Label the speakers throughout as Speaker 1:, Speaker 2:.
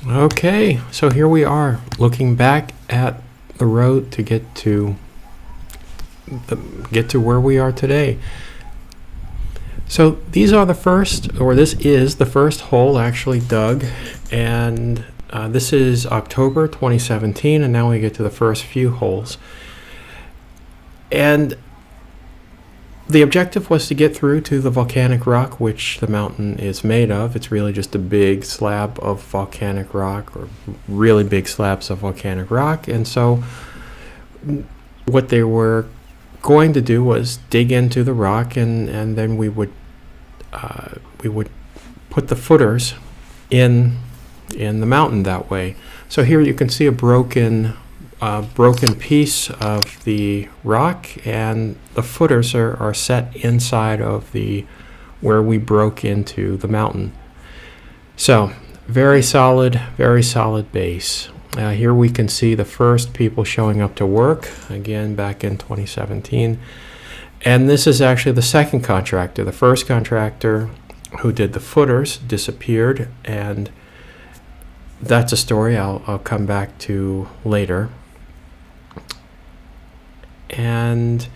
Speaker 1: Okay, so here we are, looking back at the road to get to where we are today. So these are the first, or this is the first hole actually dug, and this is October 2017, and now we get to the first few holes. And the objective was to get through to the volcanic rock, which the mountain is made of. It's really just a big slab of volcanic rock, or really big slabs of volcanic rock. And so what they were going to do was dig into the rock, and then we would put the footers in the mountain that way. So here you can see a broken piece of the rock, and the footers are set inside of where we broke into the mountain. So very solid base. Here we can see the first people showing up to work, again back in 2017. And this is actually the second contractor. The first contractor who did the footers disappeared, and that's a story I'll come back to later. And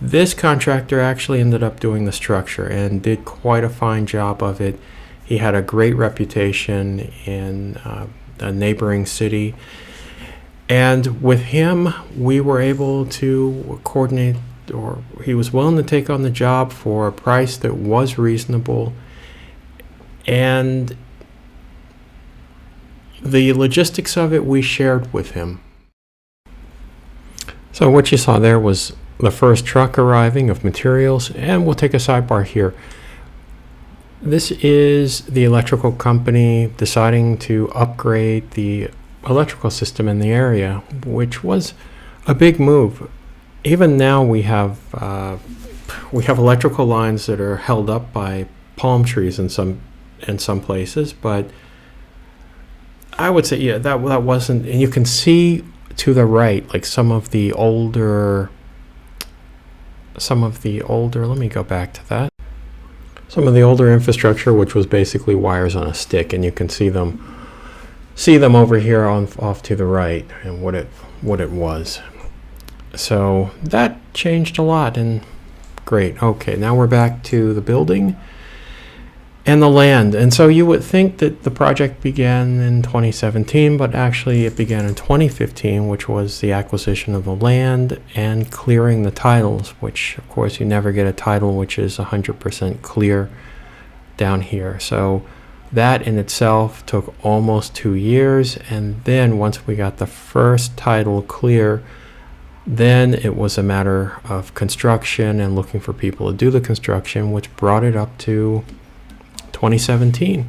Speaker 1: this contractor actually ended up doing the structure and did quite a fine job of it. He had a great reputation in a neighboring city, and with him we were able to coordinate, or he was willing to take on the job for a price that was reasonable, and the logistics of it we shared with him. So what you saw there was the first truck arriving of materials, and we'll take a sidebar here. This is the electrical company deciding to upgrade the electrical system in the area, which was a big move. Even now we have electrical lines that are held up by palm trees in some places, but I would say, yeah, that wasn't. And you can see to the right, like some of the older, let me go back to that. Some of the older infrastructure, which was basically wires on a stick, and you can see them over here off to the right, and what it was. So that changed a lot, and great. Okay, now we're back to the building and the land. And so you would think that the project began in 2017, but actually it began in 2015, which was the acquisition of the land and clearing the titles, which of course you never get a title which is 100% clear down here. So that in itself took almost 2 years, and then once we got the first title clear, then it was a matter of construction and looking for people to do the construction, which brought it up to 2017.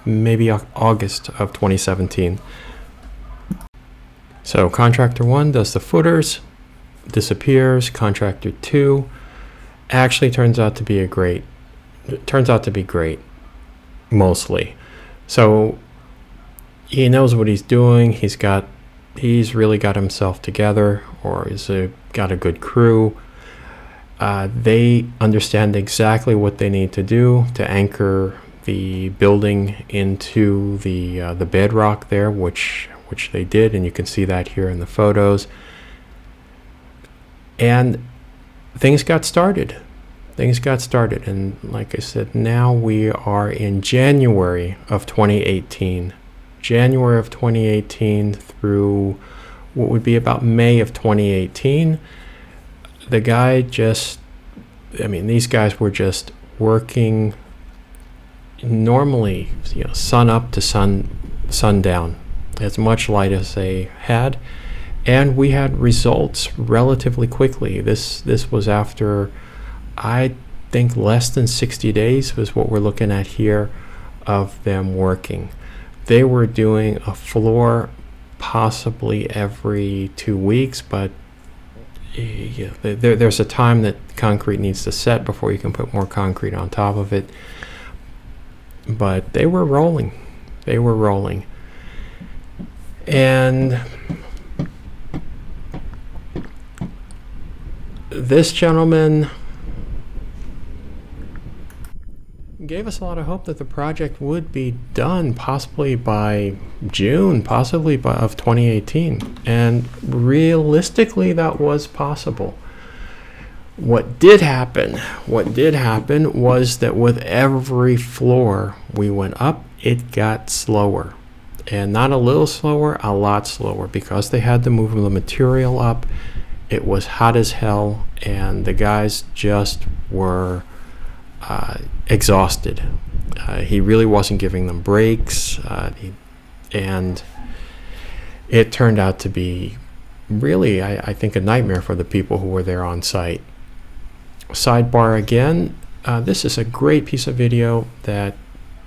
Speaker 1: Maybe August of 2017. So contractor 1 does the footers, disappears. Contractor 2 actually turns out to be great, mostly. So he knows what he's doing. He's really got himself together, or got a good crew. They understand exactly what they need to do to anchor the building into the bedrock there, which they did, and you can see that here in the photos. And things got started, and like I said, now we are in January of 2018. January of 2018 through what would be about May of 2018. The guy these guys were just working normally, sun up to sundown, as much light as they had, and we had results relatively quickly. This was after, I think, less than 60 days was what we're looking at here of them working. They were doing a floor possibly every 2 weeks, but there's a time that concrete needs to set before you can put more concrete on top of it. But they were rolling. And this gentleman gave us a lot of hope that the project would be done possibly by June, of 2018. And realistically, that was possible. What did happen was that with every floor we went up, it got slower. And not a little slower, a lot slower, because they had to move the material up. It was hot as hell, and the guys just were exhausted. He really wasn't giving them breaks, and it turned out to be really, I think, a nightmare for the people who were there on site. Sidebar again, this is a great piece of video that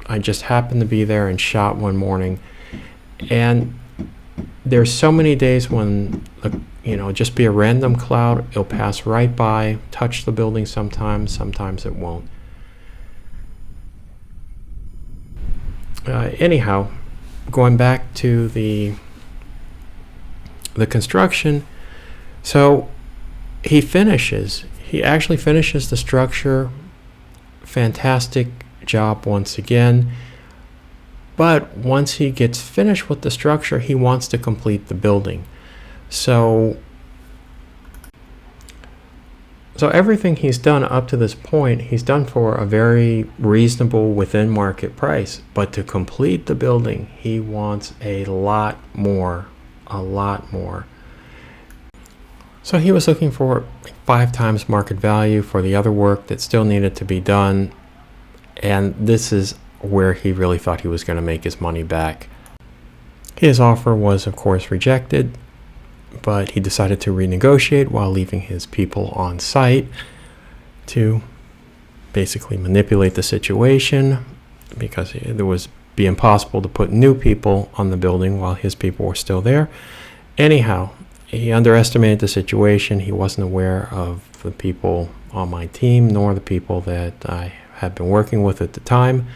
Speaker 1: I just happened to be there and shot one morning, and there's so many days when just be a random cloud, it'll pass right by, touch the building sometimes it won't. Anyhow, going back to the construction, so he actually finishes the structure. Fantastic job once again. But once he gets finished with the structure, he wants to complete the building. So everything he's done up to this point, he's done for a very reasonable within market price. But to complete the building, he wants a lot more. So he was looking for 5 times market value for the other work that still needed to be done. And this is where he really thought he was going to make his money back. His offer was, of course, rejected, but he decided to renegotiate while leaving his people on site to basically manipulate the situation, because it would be impossible to put new people on the building while his people were still there. Anyhow, he underestimated the situation. He wasn't aware of the people on my team, nor the people that I had been working with at the time.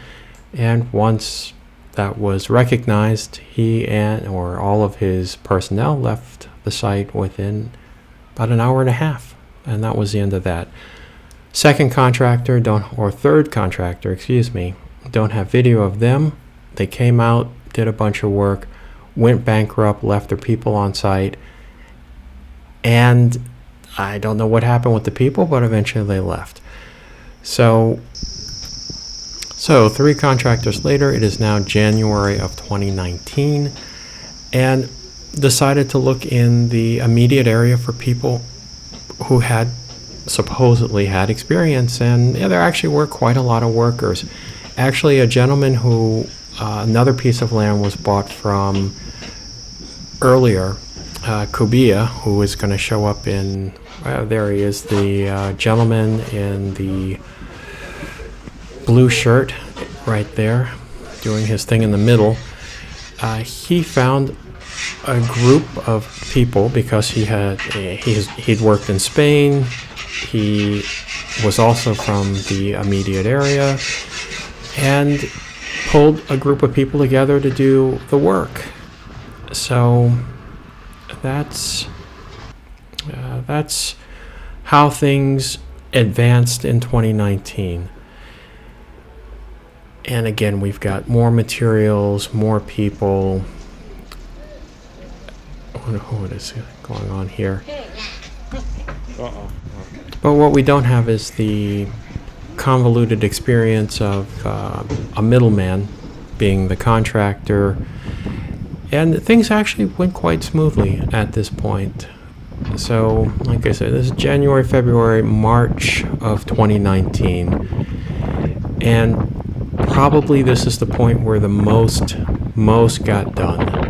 Speaker 1: And once that was recognized, he or all of his personnel left the site within about an hour and a half, and that was the end of that. Third contractor, don't have video of them. They came out, did a bunch of work, went bankrupt, left their people on site, and I don't know what happened with the people, but eventually they left. So 3 contractors later, it is now January of 2019, and decided to look in the immediate area for people who had supposedly had experience. And there actually were quite a lot of workers. Actually, a gentleman who another piece of land was bought from earlier, Kubia, who is going to show up in, there he is, the gentleman in the blue shirt right there doing his thing in the middle. He found a group of people because he'd worked in Spain. He was also from the immediate area and pulled a group of people together to do the work. So that's how things advanced in 2019. And again, we've got more materials, more people. What is going on here? But what we don't have is the convoluted experience of a middleman being the contractor. And things actually went quite smoothly at this point. So, like I said, this is January, February, March of 2019. And probably this is the point where the most got done.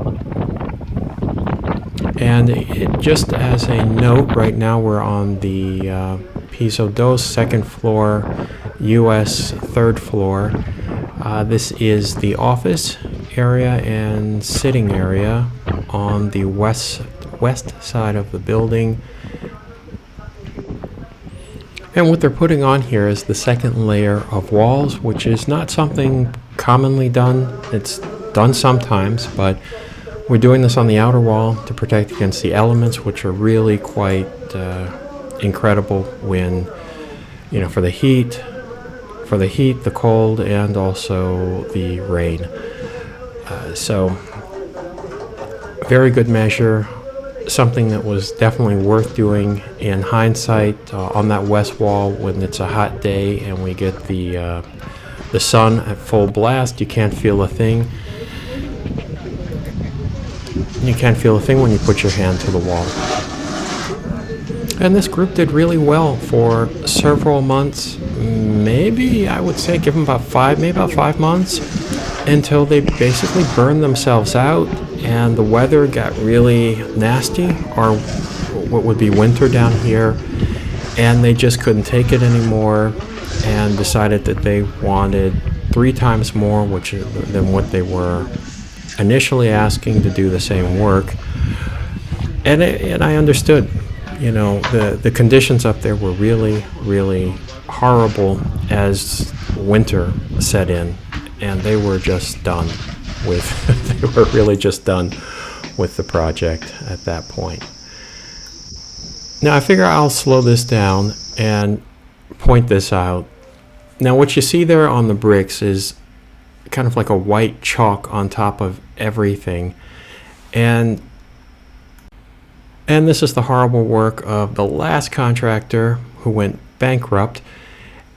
Speaker 1: And just as a note, right now we're on the Piso Dos, 2nd floor, US 3rd floor. This is the office area and sitting area on the west side of the building. And what they're putting on here is the 2nd layer of walls, which is not something commonly done. It's done sometimes, but we're doing this on the outer wall to protect against the elements, which are really quite incredible when, for the heat, the cold, and also the rain. So very good measure, something that was definitely worth doing in hindsight. On that west wall, when it's a hot day and we get the sun at full blast, you can't feel a thing. You can't feel a thing when you put your hand to the wall. And this group did really well for several months. Maybe I would say give them about 5 months, until they basically burned themselves out and the weather got really nasty, or what would be winter down here, and they just couldn't take it anymore and decided that they wanted 3 times more than what they were initially asking to do the same work. And I understood, the conditions up there were really, really horrible as winter set in, and they were just done with they were really just done with the project at that point. Now I figure I'll slow this down and point this out. Now what you see there on the bricks is kind of like a white chalk on top of everything, and this is the horrible work of the last contractor who went bankrupt.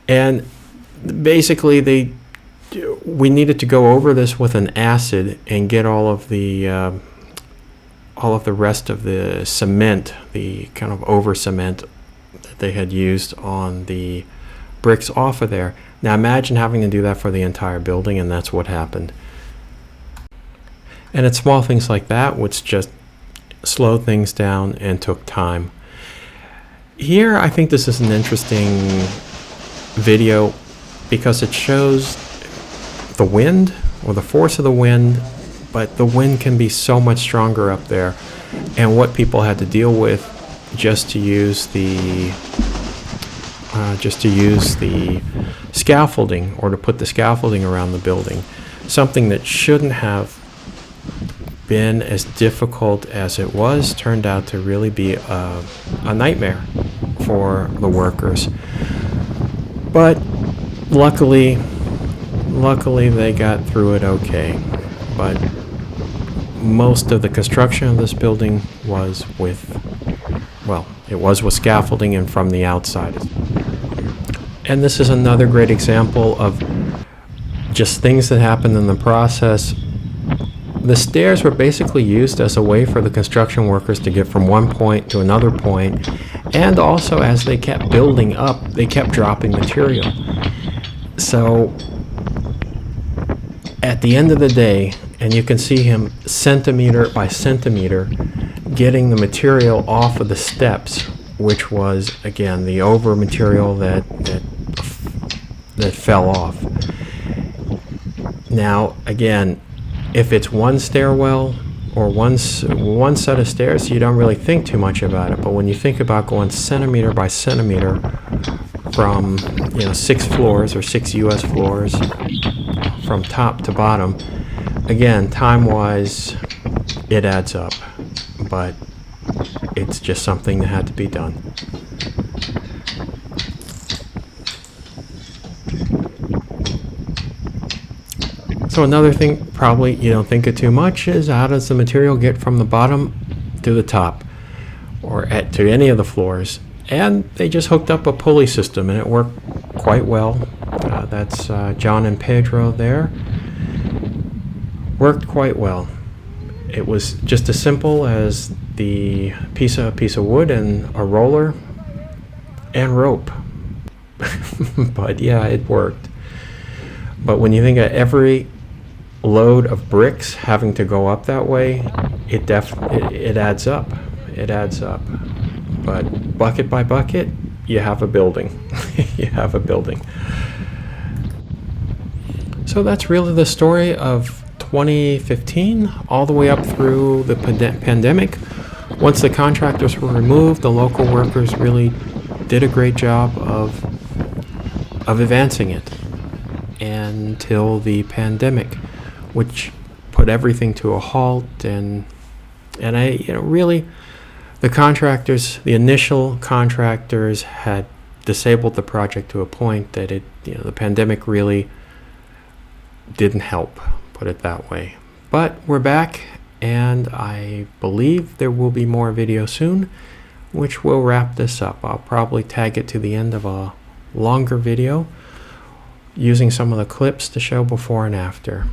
Speaker 1: And basically we needed to go over this with an acid and get all of the rest of the cement, the kind of over cement that they had used on the bricks off of there. Now imagine having to do that for the entire building, and that's what happened. And it's small things like that which just slowed things down and took time. Here I think this is an interesting video because it shows the wind, or the force of the wind, but the wind can be so much stronger up there, and what people had to deal with just to use the scaffolding, or to put the scaffolding around the building, something that shouldn't have been as difficult as it was, turned out to really be a nightmare for the workers. But luckily they got through it okay. But most of the construction of this building was with scaffolding and from the outside. And this is another great example of just things that happened in the process. The stairs were basically used as a way for the construction workers to get from one point to another point, and also as they kept building up, they kept dropping material. So at the end of the day, and you can see him centimeter by centimeter getting the material off of the steps, which was again the over material that fell off. Now again, if it's one stairwell or one set of stairs, you don't really think too much about it. But when you think about going centimeter by centimeter from 6 floors or 6 U.S. floors from top to bottom, again, time-wise, it adds up. But it's just something that had to be done. So another thing probably you don't think of too much is, how does the material get from the bottom to the top, or to any of the floors? And they just hooked up a pulley system, and it worked quite well. That's John and Pedro there. Worked quite well. It was just as simple as the piece of wood and a roller and rope. But yeah, it worked. But when you think of every load of bricks having to go up that way, it adds up. It adds up. But bucket by bucket, you have a building. You have a building. So that's really the story of 2015 all the way up through the pandemic. Once the contractors were removed, the local workers really did a great job of advancing it until the pandemic, which put everything to a halt. And I really The initial contractors had disabled the project to a point that the pandemic really didn't help, put it that way. But we're back, and I believe there will be more video soon, which will wrap this up. I'll probably tag it to the end of a longer video using some of the clips to show before and after.